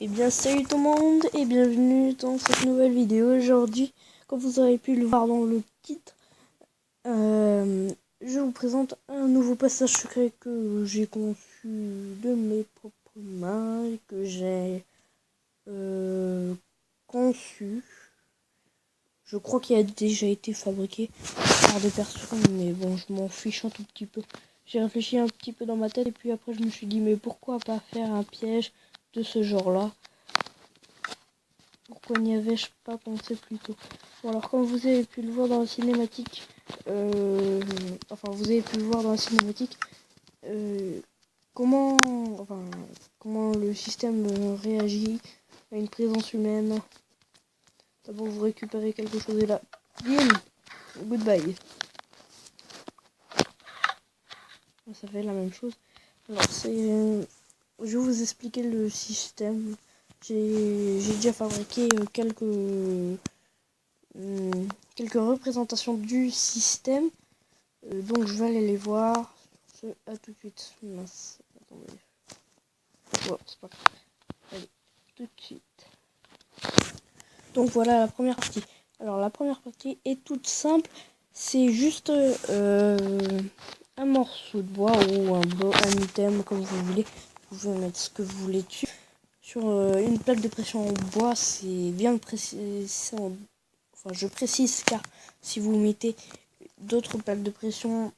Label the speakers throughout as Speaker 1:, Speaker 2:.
Speaker 1: Eh bien salut tout le monde et bienvenue dans cette nouvelle vidéo. Aujourd'hui, comme vous avez pu le voir dans le titre, je vous présente un nouveau passage secret que j'ai conçu de mes propres mains et que j'ai conçu. Je crois qu'il a déjà été fabriqué par des personnes, mais bon, je m'en fiche un tout petit peu. J'ai réfléchi un petit peu dans ma tête et puis après je me suis dit mais pourquoi pas faire un piège de ce genre-là? Pourquoi n'y avais-je pas pensé plus tôt? Bon, alors comme vous avez pu le voir dans la cinématique, comment, comment le système réagit à une présence humaine. D'abord vous récupérez quelque chose et là, bim, goodbye. Ça fait la même chose. Alors je vais vous expliquer le système. J'ai déjà fabriqué quelques représentations du système. Donc je vais aller les voir. À tout de suite. Mince. Attendez. Ouais, c'est pas grave. Allez, tout de suite. Donc voilà la première partie. Alors la première partie est toute simple. C'est juste un morceau de bois ou un item comme vous voulez. Vous pouvez mettre ce que vous voulez dessus. Sur une plaque de pression en bois, c'est bien précis. Enfin, je précise car si vous mettez d'autres plaques de pression,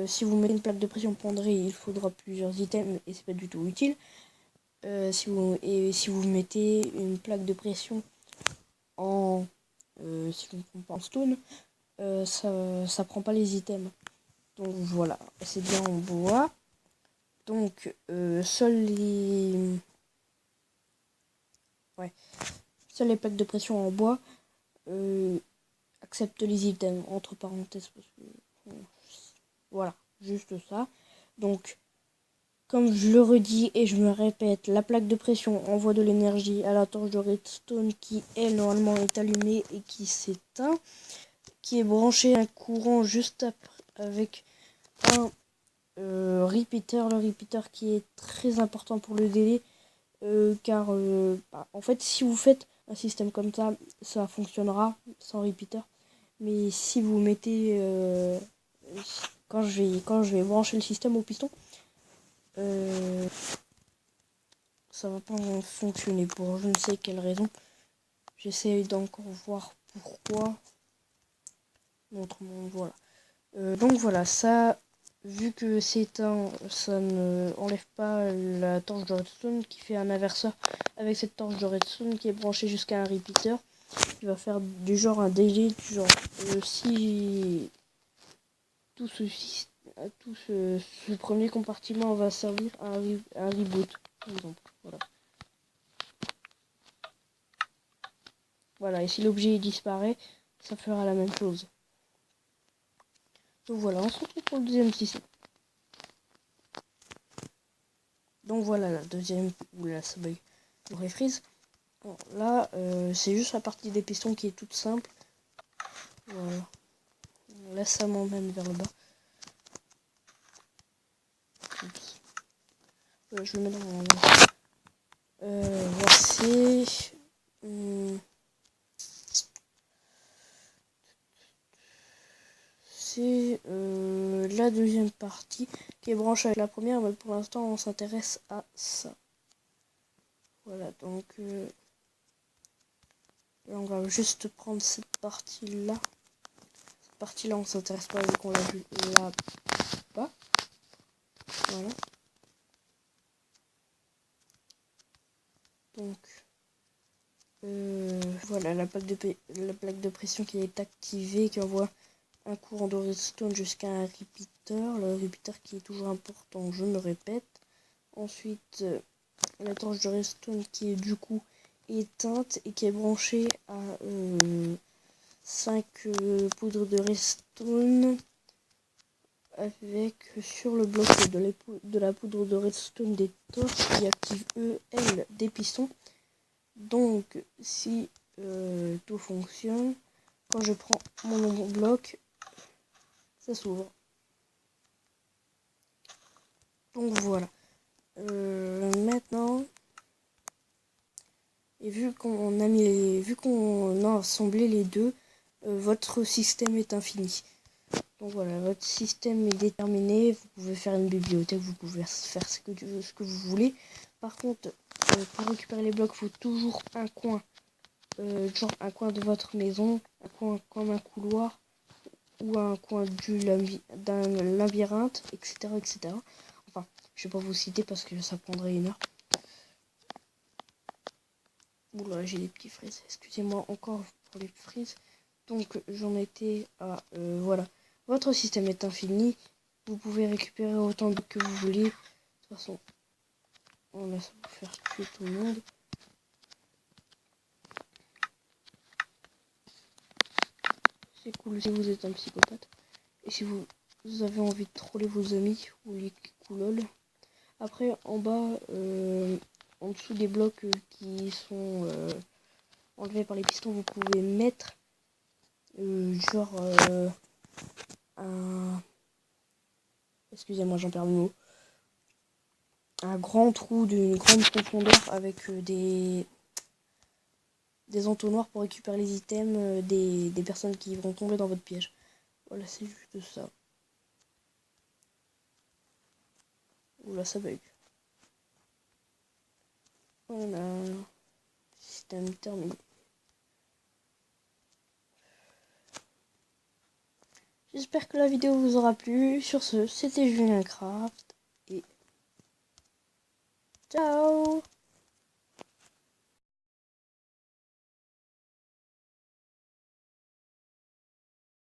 Speaker 1: si vous mettez une plaque de pression penderie, il faudra plusieurs items et c'est pas du tout utile. Si vous mettez une plaque de pression en si je ne prends pas en stone, ça prend pas les items. Donc voilà, c'est bien en bois. Donc seules les plaques de pression en bois acceptent les items, entre parenthèses, parce que voilà, juste ça. Donc comme je le redis et je me répète, la plaque de pression envoie de l'énergie à la torche de redstone qui, elle, normalement est allumée et qui s'éteint, qui est branché à un courant juste après avec un repeater. Le repeater qui est très important pour le délai, car en fait, si vous faites un système comme ça fonctionnera sans repeater. Mais si vous mettez... quand je vais brancher le système au piston, ça va pas fonctionner pour je ne sais quelle raison. J'essaie d'encore voir pourquoi. Autrement, voilà. Donc voilà, ça, vu que c'est ça ne enlève pas la torche de redstone qui fait un inverseur avec cette torche de redstone qui est branchée jusqu'à un repeater. Il va faire du genre un délai, du genre si tout ce premier compartiment va servir à un reboot, par exemple. Voilà. Voilà, et si l'objet disparaît, ça fera la même chose. Donc voilà, on se retrouve pour le deuxième système. Donc voilà la deuxième, oula ça bug, on refreeze. Bon, là, c'est juste la partie des pistons qui est toute simple. Voilà. Là, ça m'emmène vers le bas. Je le mets dans voici. C'est la deuxième partie qui est branchée avec la première, mais pour l'instant on s'intéresse à ça. Voilà, donc là, on va juste prendre cette partie là. Cette partie là on s'intéresse pas vu qu'on l'a vu là-bas. Voilà. Donc voilà la plaque de pression qui est activée, qui envoie un courant de redstone jusqu'à un repeater. Le repeater qui est toujours important, je me répète. Ensuite, la torche de redstone qui est du coup éteinte et qui est branchée à 5 poudres de redstone avec sur le bloc de la poudre de redstone des torches qui activent elles des pistons. Donc si tout fonctionne, quand je prends mon bloc, ça s'ouvre. Donc voilà. Maintenant, Et vu qu'on a mis vu qu'on a assemblé les deux, votre système est infini. Donc voilà, votre système est déterminé. Vous pouvez faire une bibliothèque, vous pouvez faire ce que vous voulez. Par contre, pour récupérer les blocs, il faut toujours un coin, genre un coin de votre maison, un coin comme un couloir ou un coin d'un labyrinthe, etc., etc. Enfin, je vais pas vous citer parce que ça prendrait une heure. Oula, j'ai des petits frises. Excusez-moi encore pour les frises. Donc j'en étais à voilà. Votre système est infini. Vous pouvez récupérer autant de que vous voulez. De toute façon, on laisse vous faire tuer tout le monde. C'est cool si vous êtes un psychopathe. Et si vous avez envie de troller vos amis ou les coulol. Après, en bas, en dessous des blocs qui sont enlevés par les pistons, vous pouvez mettre genre un... Excusez-moi, j'en perds le mot. Un grand trou d'une grande profondeur avec des entonnoirs pour récupérer les items des personnes qui vont tomber dans votre piège. Voilà, c'est juste ça. Oula, ça bug. Voilà. Système terminé. J'espère que la vidéo vous aura plu. Sur ce, c'était Julien Craft. Et ciao!